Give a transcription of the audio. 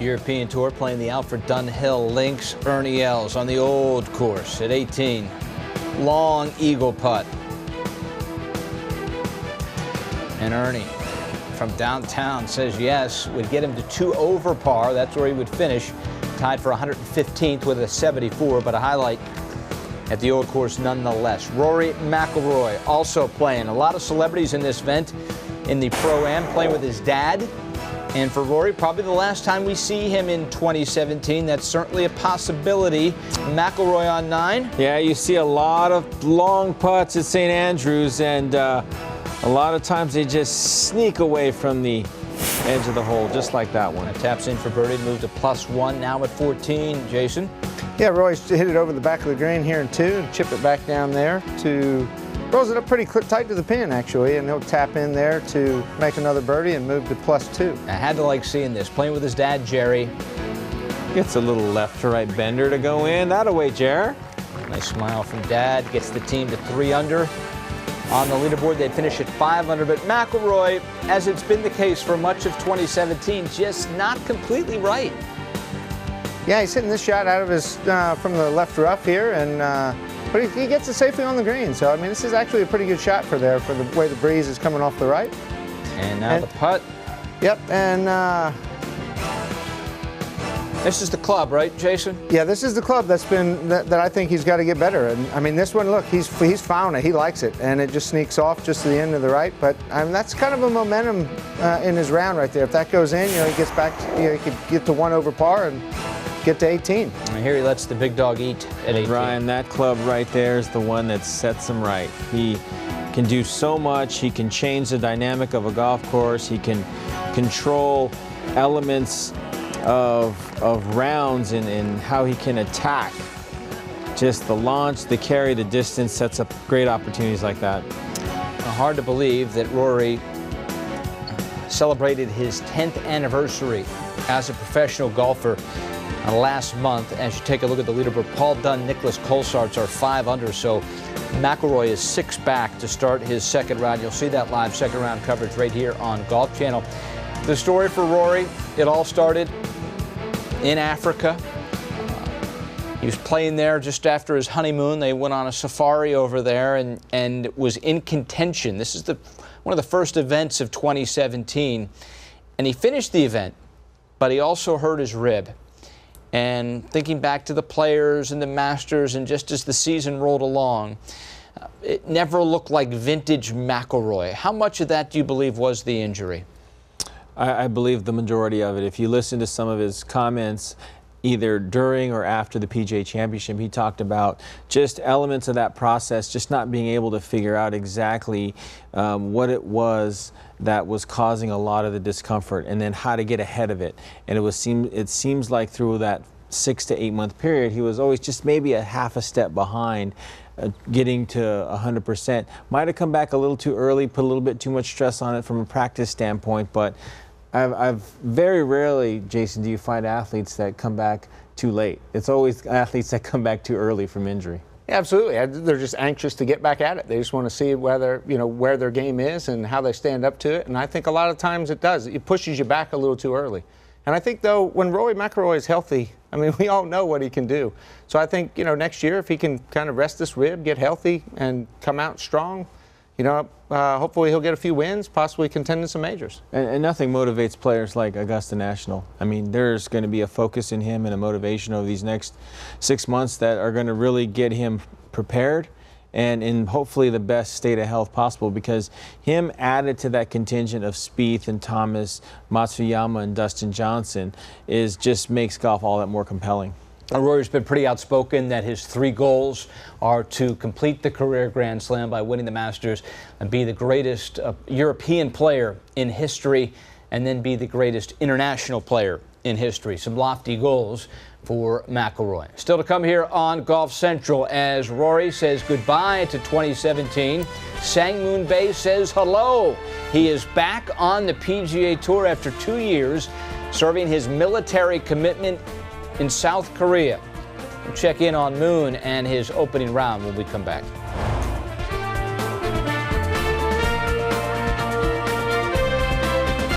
European Tour playing the Alfred Dunhill Links. Ernie Els on the old course at 18. Long eagle putt. And Ernie from downtown says yes, would get him to 2 over par. That's where he would finish. Tied for 115th with a 74, but a highlight at the old course nonetheless. Rory McIlroy also playing. A lot of celebrities in this event in the Pro-Am, playing with his dad. And for Rory, probably the last time we see him in 2017. That's certainly a possibility. McIlroy on 9. Yeah, you see a lot of long putts at St. Andrews, and a lot of times they just sneak away from the edge of the hole, just like that one. Taps in for birdie, moved to +1, now at 14. Jason? Yeah, Roy's hit it over the back of the green here in 2 and chip it back down there to, rolls it up pretty tight to the pin actually, and he'll tap in there to make another birdie and move to +2. I had to like seeing this, playing with his dad, Jerry. Gets a little left to right bender to go in. That'll way, Jer. Nice smile from Dad, gets the team to 3 under. On the leaderboard, they'd finish at 5 under, but McIlroy, as it's been the case for much of 2017, just not completely right. Yeah, he's hitting this shot out of his, from the left rough here, and but he gets it safely on the green. So, I mean, this is actually a pretty good shot for there, for the way the breeze is coming off the right. And now the putt. Yep, and this is the club, right, Jason? yeah, this is the club that's been, that I think he's got to get better. And I mean, this one, look, he's found it, he likes it, and it just sneaks off just to the end of the right. But I mean, that's kind of a momentum in his round right there. If that goes in, you know, he gets back, you know, he could get to 1 over par and get to 18. And here he lets the big dog eat at 18. Ryan, that club right there is the one that sets him right. He can do so much. He can change the dynamic of a golf course. He can control elements of rounds and how he can attack. Just the launch, the carry, the distance sets up great opportunities like that. Hard to believe that Rory celebrated his 10th anniversary as a professional golfer last month. As you take a look at the leaderboard, Paul Dunn, Nicholas Colsaerts are 5 under, so McIlroy is 6 back to start his second round. You'll see that live second round coverage right here on Golf Channel. The story for Rory, it all started in Africa. He was playing there just after his honeymoon. They went on a safari over there and was in contention. This is one of the first events of 2017. And he finished the event, but he also hurt his rib. And thinking back to the players and the Masters, and just as the season rolled along, it never looked like vintage McIlroy. How much of that do you believe was the injury? I believe the majority of it. If you listen to some of his comments, either during or after the PGA Championship, he talked about just elements of that process, just not being able to figure out exactly what it was that was causing a lot of the discomfort, and then how to get ahead of it. And it seems like through that 6 to 8 month period, he was always just maybe a half a step behind getting to 100%. Might have come back a little too early, put a little bit too much stress on it from a practice standpoint, but I've very rarely, Jason, do you find athletes that come back too late. It's always athletes that come back too early from injury. Yeah, absolutely. They're just anxious to get back at it. They just want to see whether, you know, where their game is and how they stand up to it. And I think a lot of times it does. It pushes you back a little too early. And I think, though, when Rory McIlroy is healthy, I mean, we all know what he can do. So I think, you know, next year, if he can kind of rest this rib, get healthy, and come out strong, you know, hopefully he'll get a few wins, possibly contend in some majors. And nothing motivates players like Augusta National. I mean, there's going to be a focus in him and a motivation over these next 6 months that are going to really get him prepared and in hopefully the best state of health possible, because him added to that contingent of Spieth and Thomas, Matsuyama and Dustin Johnson just makes golf all that more compelling. Rory's been pretty outspoken that his 3 goals are to complete the career Grand Slam by winning the Masters and be the greatest European player in history, and then be the greatest international player in history. Some lofty goals for McIlroy. Still to come here on Golf Central as Rory says goodbye to 2017. Sang Moon Bae says hello. He is back on the PGA Tour after 2 years serving his military commitment in South Korea. We'll check in on Moon and his opening round when we come back.